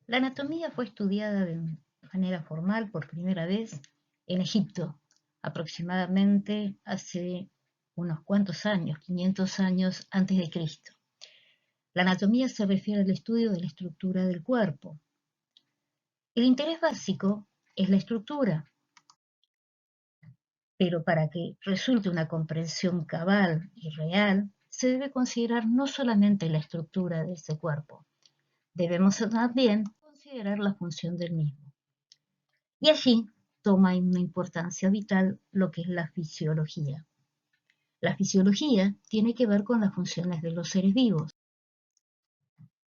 La anatomía fue estudiada de manera formal por primera vez en Egipto, aproximadamente hace unos cuantos años, 500 años antes de Cristo. La anatomía se refiere al estudio de la estructura del cuerpo. El interés básico es la estructura, pero para que resulte una comprensión cabal y real, se debe considerar no solamente la estructura de ese cuerpo, debemos también considerar la función del mismo. Y allí toma una importancia vital lo que es la fisiología. La fisiología tiene que ver con las funciones de los seres vivos.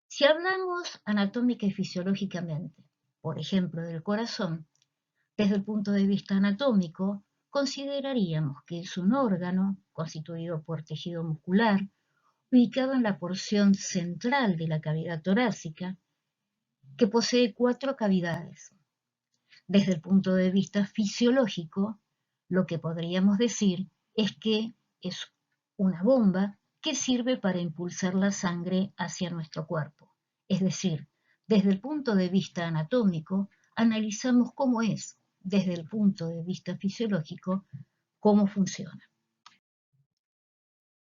Si hablamos anatómica y fisiológicamente, por ejemplo, del corazón, desde el punto de vista anatómico, consideraríamos que es un órgano constituido por tejido muscular, ubicado en la porción central de la cavidad torácica, que posee 4 cavidades. Desde el punto de vista fisiológico, lo que podríamos decir es que es una bomba que sirve para impulsar la sangre hacia nuestro cuerpo. Es decir, desde el punto de vista anatómico, analizamos cómo es, desde el punto de vista fisiológico, cómo funciona.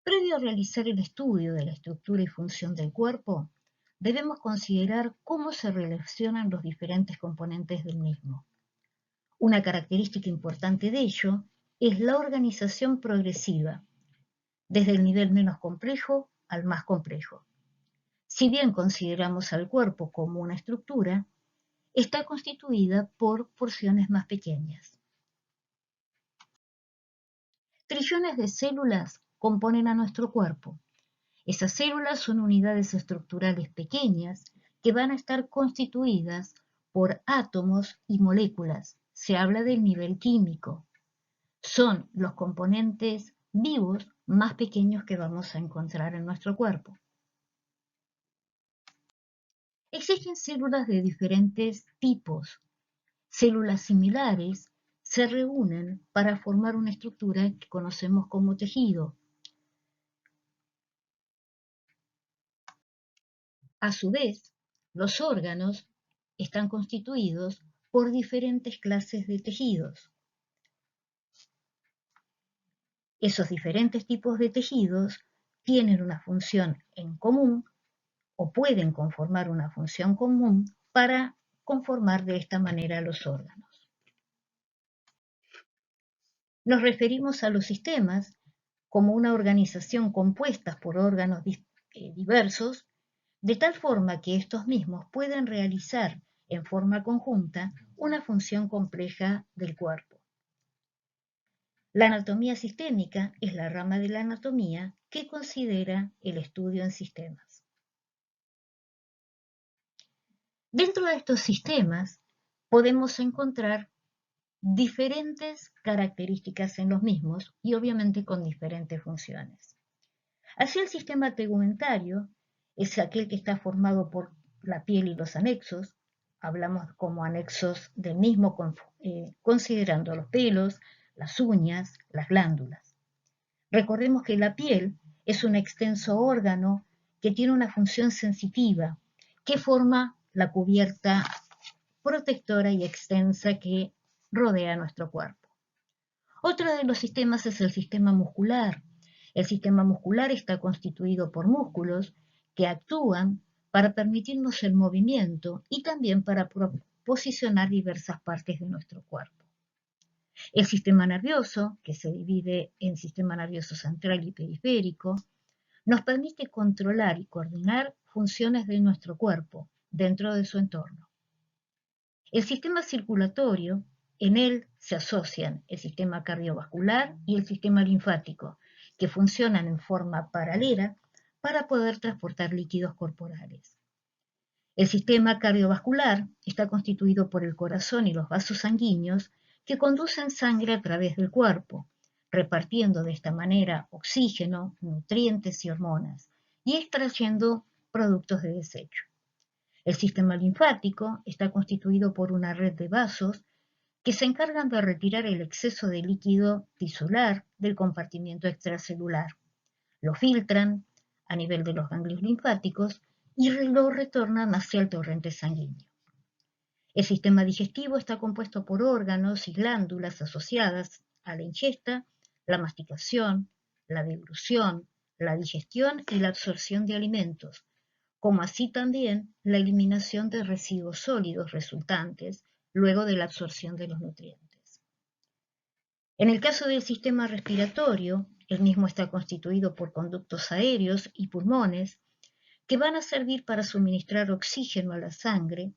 Previo a realizar el estudio de la estructura y función del cuerpo, debemos considerar cómo se relacionan los diferentes componentes del mismo. Una característica importante de ello es la organización progresiva, desde el nivel menos complejo al más complejo. Si bien consideramos al cuerpo como una estructura, está constituida por porciones más pequeñas. Trillones de células componen a nuestro cuerpo. Esas células son unidades estructurales pequeñas que van a estar constituidas por átomos y moléculas. Se habla del nivel químico. Son los componentes vivos más pequeños que vamos a encontrar en nuestro cuerpo. Existen células de diferentes tipos. Células similares se reúnen para formar una estructura que conocemos como tejido. A su vez, los órganos están constituidos por diferentes clases de tejidos. Esos diferentes tipos de tejidos tienen una función en común o pueden conformar una función común para conformar de esta manera los órganos. Nos referimos a los sistemas como una organización compuesta por órganos diversos, de tal forma que estos mismos pueden realizar en forma conjunta una función compleja del cuerpo. La anatomía sistémica es la rama de la anatomía que considera el estudio en sistemas. Dentro de estos sistemas podemos encontrar diferentes características en los mismos y obviamente con diferentes funciones. Así el sistema tegumentario es aquel que está formado por la piel y los anexos. Hablamos como anexos del mismo considerando los pelos, las uñas, las glándulas. Recordemos que la piel es un extenso órgano que tiene una función sensitiva que forma la cubierta protectora y extensa que rodea nuestro cuerpo. Otro de los sistemas es el sistema muscular. El sistema muscular está constituido por músculos que actúan para permitirnos el movimiento y también para posicionar diversas partes de nuestro cuerpo. El sistema nervioso, que se divide en sistema nervioso central y periférico, nos permite controlar y coordinar funciones de nuestro cuerpo dentro de su entorno. El sistema circulatorio, en él se asocian el sistema cardiovascular y el sistema linfático, que funcionan en forma paralela para poder transportar líquidos corporales. El sistema cardiovascular está constituido por el corazón y los vasos sanguíneos que conducen sangre a través del cuerpo, repartiendo de esta manera oxígeno, nutrientes y hormonas, y extrayendo productos de desecho. El sistema linfático está constituido por una red de vasos que se encargan de retirar el exceso de líquido tisular del compartimiento extracelular. Lo filtran a nivel de los ganglios linfáticos y lo retornan hacia el torrente sanguíneo. El sistema digestivo está compuesto por órganos y glándulas asociadas a la ingesta, la masticación, la deglución, la digestión y la absorción de alimentos, como así también la eliminación de residuos sólidos resultantes luego de la absorción de los nutrientes. En el caso del sistema respiratorio, el mismo está constituido por conductos aéreos y pulmones que van a servir para suministrar oxígeno a la sangre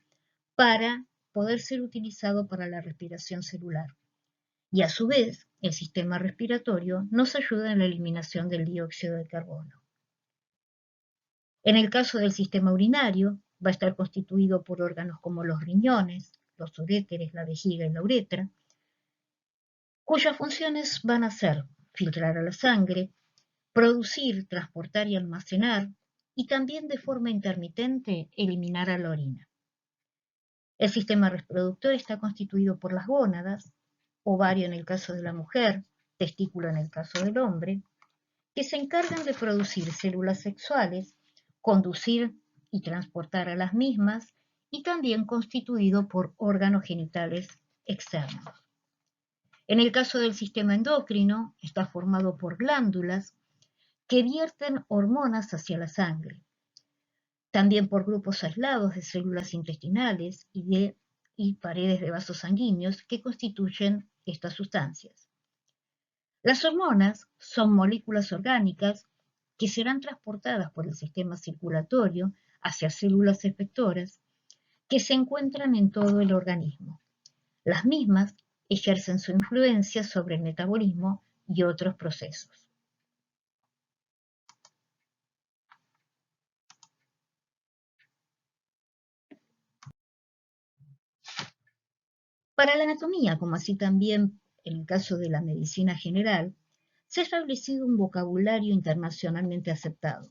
para poder ser utilizado para la respiración celular. Y a su vez, el sistema respiratorio nos ayuda en la eliminación del dióxido de carbono. En el caso del sistema urinario, va a estar constituido por órganos como los riñones, los uréteres, la vejiga y la uretra, cuyas funciones van a ser filtrar a la sangre, producir, transportar y almacenar, y también de forma intermitente eliminar a la orina. El sistema reproductor está constituido por las gónadas, ovario en el caso de la mujer, testículo en el caso del hombre, que se encargan de producir células sexuales, conducir y transportar a las mismas, y también constituido por órganos genitales externos. En el caso del sistema endocrino, está formado por glándulas que vierten hormonas hacia la sangre, también por grupos aislados de células intestinales y paredes de vasos sanguíneos que constituyen estas sustancias. Las hormonas son moléculas orgánicas que serán transportadas por el sistema circulatorio hacia células efectoras que se encuentran en todo el organismo. Las mismas ejercen su influencia sobre el metabolismo y otros procesos. Para la anatomía, como así también en el caso de la medicina general, se ha establecido un vocabulario internacionalmente aceptado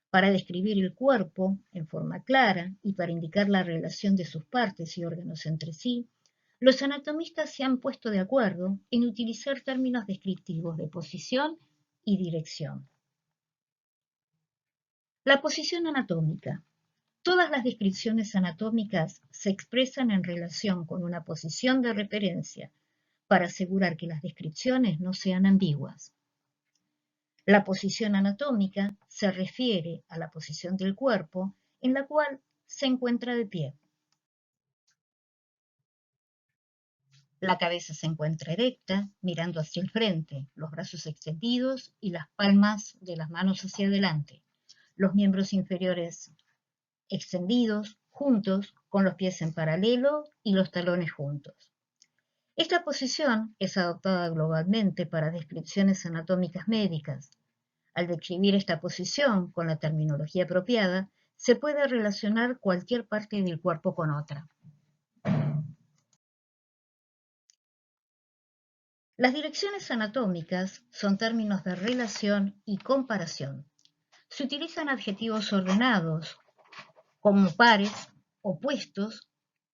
para describir el cuerpo en forma clara y para indicar la relación de sus partes y órganos entre sí. Los anatomistas se han puesto de acuerdo en utilizar términos descriptivos de posición y dirección. La posición anatómica. Todas las descripciones anatómicas se expresan en relación con una posición de referencia para asegurar que las descripciones no sean ambiguas. La posición anatómica se refiere a la posición del cuerpo en la cual se encuentra de pie. La cabeza se encuentra erecta, mirando hacia el frente, los brazos extendidos y las palmas de las manos hacia adelante. Los miembros inferiores extendidos, juntos, con los pies en paralelo y los talones juntos. Esta posición es adoptada globalmente para descripciones anatómicas médicas. Al describir esta posición con la terminología apropiada, se puede relacionar cualquier parte del cuerpo con otra. Las direcciones anatómicas son términos de relación y comparación. Se utilizan adjetivos ordenados como pares, opuestos,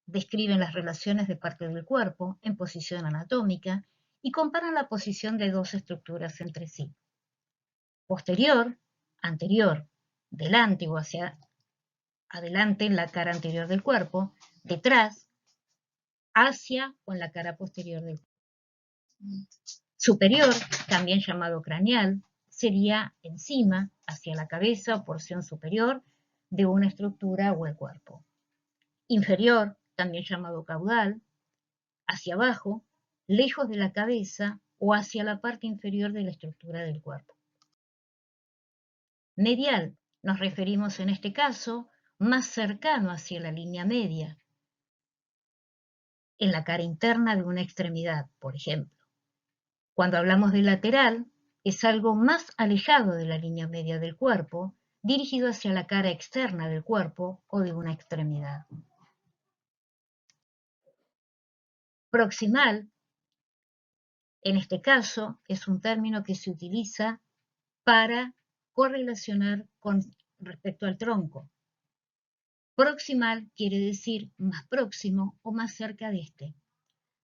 describen las relaciones de partes del cuerpo en posición anatómica y comparan la posición de dos estructuras entre sí. Posterior, anterior, delante o hacia adelante en la cara anterior del cuerpo, detrás, hacia o en la cara posterior del cuerpo. Superior, también llamado craneal, sería encima, hacia la cabeza o porción superior de una estructura o el cuerpo. Inferior, también llamado caudal, hacia abajo, lejos de la cabeza o hacia la parte inferior de la estructura del cuerpo. Medial, nos referimos en este caso más cercano hacia la línea media, en la cara interna de una extremidad, por ejemplo. Cuando hablamos de lateral, es algo más alejado de la línea media del cuerpo, dirigido hacia la cara externa del cuerpo o de una extremidad. Proximal, en este caso, es un término que se utiliza para correlacionar con respecto al tronco. Proximal quiere decir más próximo o más cerca de este.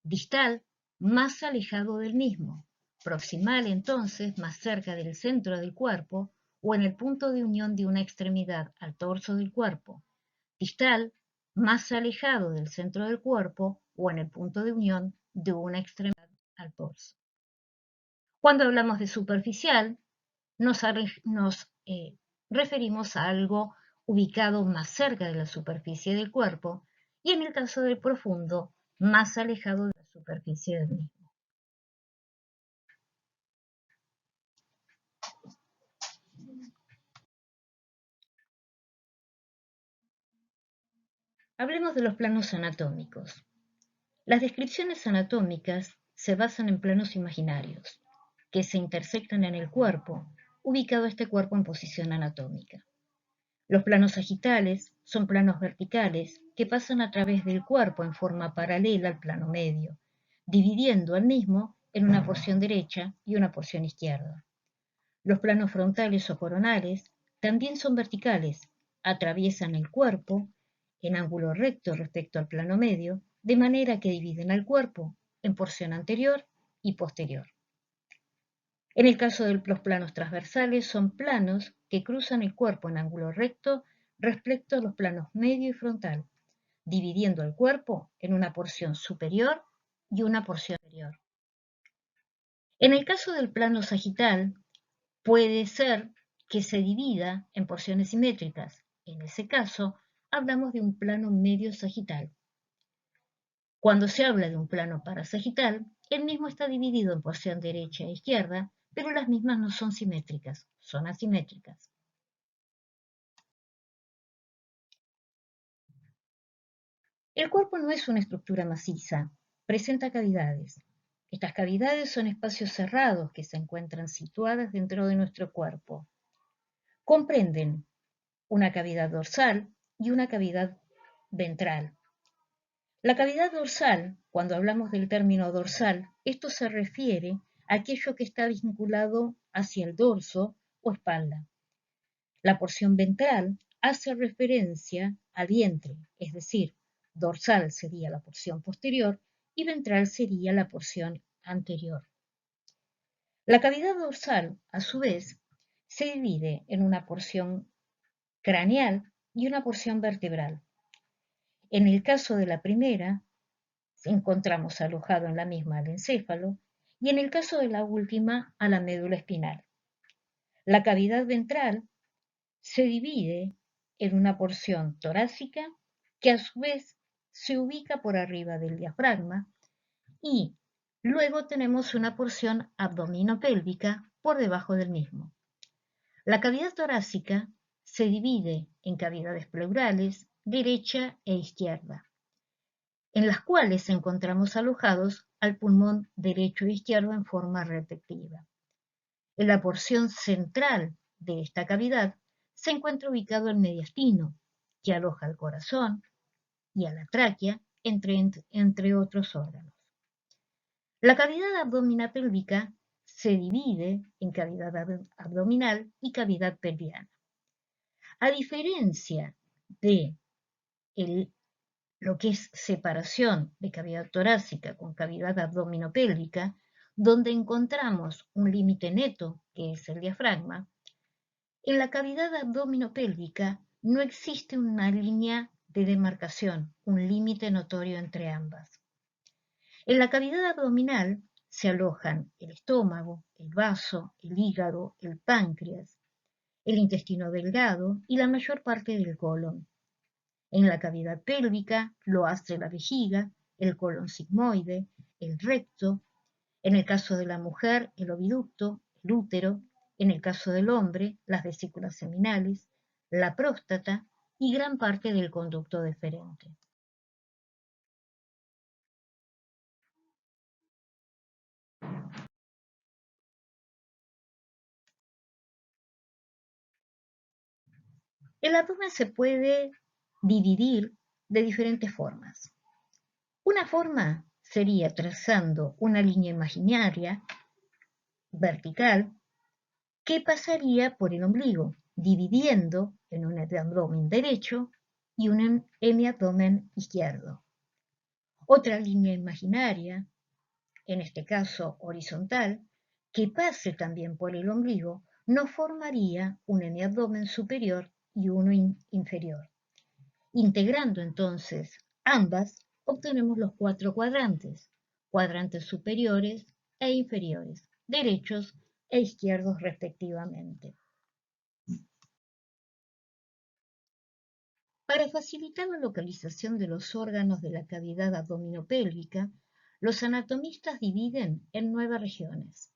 Distal, más alejado del mismo. Proximal, entonces, más cerca del centro del cuerpo o en el punto de unión de una extremidad al torso del cuerpo. Distal, más alejado del centro del cuerpo o en el punto de unión de una extremidad al torso. Cuando hablamos de superficial, nos referimos a algo ubicado más cerca de la superficie del cuerpo y en el caso del profundo, más alejado de la superficie del mismo. Hablemos de los planos anatómicos. Las descripciones anatómicas se basan en planos imaginarios, que se intersectan en el cuerpo, ubicado este cuerpo en posición anatómica. Los planos sagitales son planos verticales que pasan a través del cuerpo en forma paralela al plano medio, dividiendo al mismo en una porción derecha y una porción izquierda. Los planos frontales o coronales también son verticales, atraviesan el cuerpo en ángulo recto respecto al plano medio, de manera que dividen al cuerpo en porción anterior y posterior. En el caso de los planos transversales, son planos que cruzan el cuerpo en ángulo recto respecto a los planos medio y frontal, dividiendo el cuerpo en una porción superior y una porción inferior. En el caso del plano sagital, puede ser que se divida en porciones simétricas. En ese caso, hablamos de un plano medio sagital. Cuando se habla de un plano parasagital, el mismo está dividido en porción derecha e izquierda, pero las mismas no son simétricas, son asimétricas. El cuerpo no es una estructura maciza, presenta cavidades. Estas cavidades son espacios cerrados que se encuentran situadas dentro de nuestro cuerpo. Comprenden una cavidad dorsal y una cavidad ventral. La cavidad dorsal, cuando hablamos del término dorsal, esto se refiere a aquello que está vinculado hacia el dorso o espalda. La porción ventral hace referencia al vientre, es decir, dorsal sería la porción posterior y ventral sería la porción anterior. La cavidad dorsal, a su vez, se divide en una porción craneal y una porción vertebral. En el caso de la primera, encontramos alojado en la misma al encéfalo y en el caso de la última a la médula espinal. La cavidad ventral se divide en una porción torácica que a su vez se ubica por arriba del diafragma y luego tenemos una porción abdominopélvica por debajo del mismo. La cavidad torácica se divide en cavidades pleurales, derecha e izquierda, en las cuales encontramos alojados al pulmón derecho e izquierdo en forma respectiva. En la porción central de esta cavidad se encuentra ubicado el mediastino, que aloja al corazón y a la tráquea, entre otros órganos. La cavidad abdominopélvica se divide en cavidad abdominal y cavidad pelviana. A diferencia de lo que es separación de cavidad torácica con cavidad abdominopélvica, donde encontramos un límite neto, que es el diafragma, en la cavidad abdominopélvica no existe una línea de demarcación, un límite notorio entre ambas. En la cavidad abdominal se alojan el estómago, el vaso, el hígado, el páncreas, el intestino delgado y la mayor parte del colon. En la cavidad pélvica lo hace la vejiga, el colon sigmoide, el recto, en el caso de la mujer el oviducto, el útero, en el caso del hombre las vesículas seminales, la próstata y gran parte del conducto deferente. El abdomen se puede dividir de diferentes formas. Una forma sería trazando una línea imaginaria vertical que pasaría por el ombligo, dividiendo en un abdomen derecho y un hemiabdomen izquierdo. Otra línea imaginaria, en este caso horizontal, que pase también por el ombligo, nos formaría un hemiabdomen superior y uno inferior. Integrando entonces ambas, obtenemos los 4 cuadrantes, cuadrantes superiores e inferiores, derechos e izquierdos respectivamente. Para facilitar la localización de los órganos de la cavidad abdominopélvica, los anatomistas dividen en 9 regiones.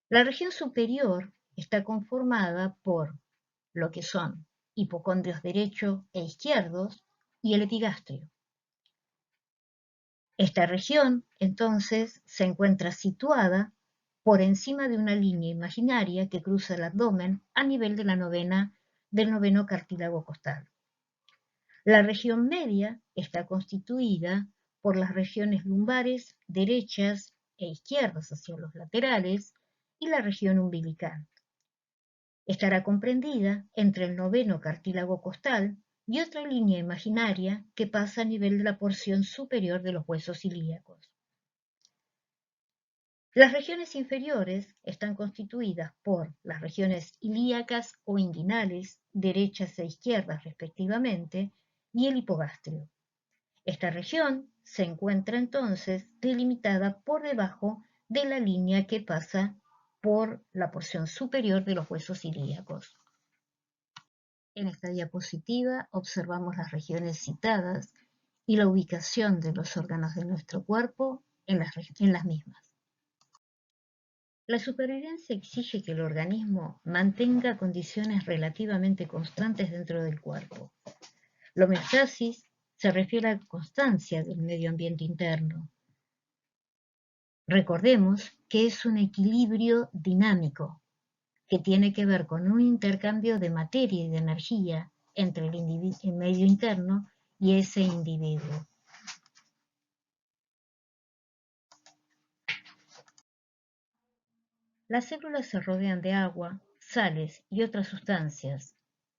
La región superior está conformada por lo que son hipocondrios derecho e izquierdos y el epigastrio. Esta región, entonces, se encuentra situada por encima de una línea imaginaria que cruza el abdomen a nivel de del noveno cartílago costal. La región media está constituida por las regiones lumbares derechas e izquierdas hacia los laterales y la región umbilical. Estará comprendida entre el noveno cartílago costal y otra línea imaginaria que pasa a nivel de la porción superior de los huesos ilíacos. Las regiones inferiores están constituidas por las regiones ilíacas o inguinales, derechas e izquierdas respectivamente, y el hipogastrio. Esta región se encuentra entonces delimitada por debajo de la línea que pasa por la porción superior de los huesos ilíacos. En esta diapositiva observamos las regiones citadas y la ubicación de los órganos de nuestro cuerpo en las mismas. La supervivencia exige que el organismo mantenga condiciones relativamente constantes dentro del cuerpo. La homeostasis se refiere a la constancia del medio ambiente interno. Recordemos que es un equilibrio dinámico que tiene que ver con un intercambio de materia y de energía entre el medio interno y ese individuo. Las células se rodean de agua, sales y otras sustancias.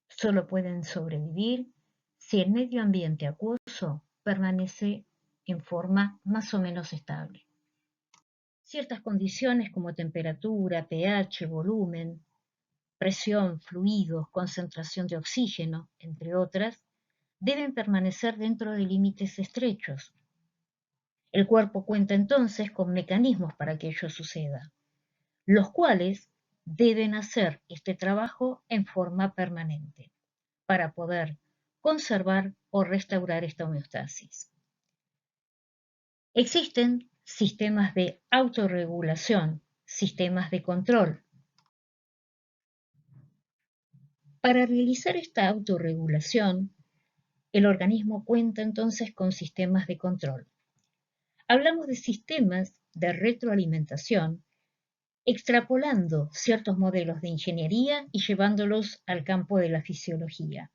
Solo pueden sobrevivir si el medio ambiente acuoso permanece en forma más o menos estable. Ciertas condiciones como temperatura, pH, volumen, presión, fluidos, concentración de oxígeno, entre otras, deben permanecer dentro de límites estrechos. El cuerpo cuenta entonces con mecanismos para que ello suceda, los cuales deben hacer este trabajo en forma permanente, para poder conservar o restaurar esta homeostasis. Existen sistemas de autorregulación, sistemas de control. Para realizar esta autorregulación, el organismo cuenta entonces con sistemas de control. Hablamos de sistemas de retroalimentación, extrapolando ciertos modelos de ingeniería y llevándolos al campo de la fisiología.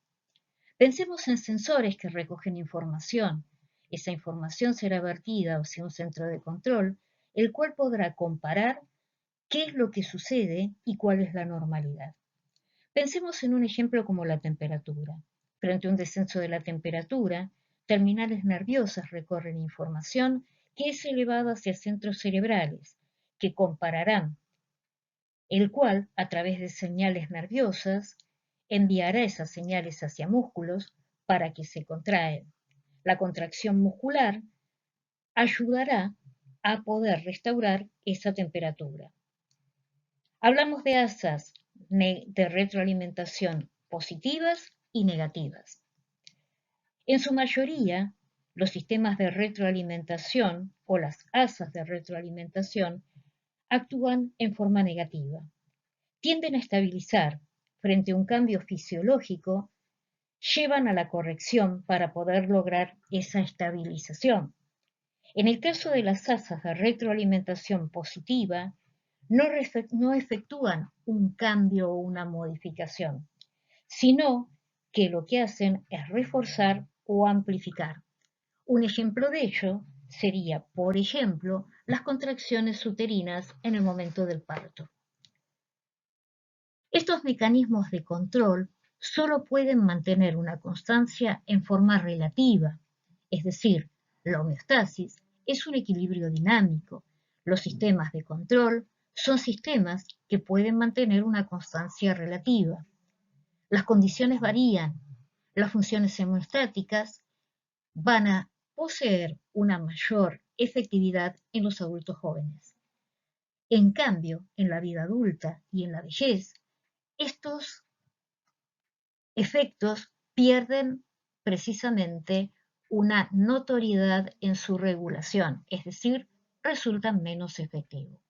Pensemos en sensores que recogen información. Esa información será vertida hacia un centro de control, el cual podrá comparar qué es lo que sucede y cuál es la normalidad. Pensemos en un ejemplo como la temperatura. Frente a un descenso de la temperatura, terminales nerviosas recorren información que es elevada hacia centros cerebrales, que compararán, el cual, a través de señales nerviosas, enviará esas señales hacia músculos para que se contraen. La contracción muscular ayudará a poder restaurar esa temperatura. Hablamos de asas de retroalimentación positivas y negativas. En su mayoría, los sistemas de retroalimentación o las asas de retroalimentación actúan en forma negativa. Tienden a estabilizar frente a un cambio fisiológico, llevan a la corrección para poder lograr esa estabilización. En el caso de las asas de retroalimentación positiva, no efectúan un cambio o una modificación, sino que lo que hacen es reforzar o amplificar. Un ejemplo de ello sería, por ejemplo, las contracciones uterinas en el momento del parto. Estos mecanismos de control solo pueden mantener una constancia en forma relativa, es decir, la homeostasis es un equilibrio dinámico. Los sistemas de control son sistemas que pueden mantener una constancia relativa. Las condiciones varían Las funciones hemostáticas van a poseer una mayor efectividad en los adultos jóvenes. En cambio, en la vida adulta y en la vejez, estos efectos pierden precisamente una notoriedad en su regulación, es decir, resultan menos efectivos.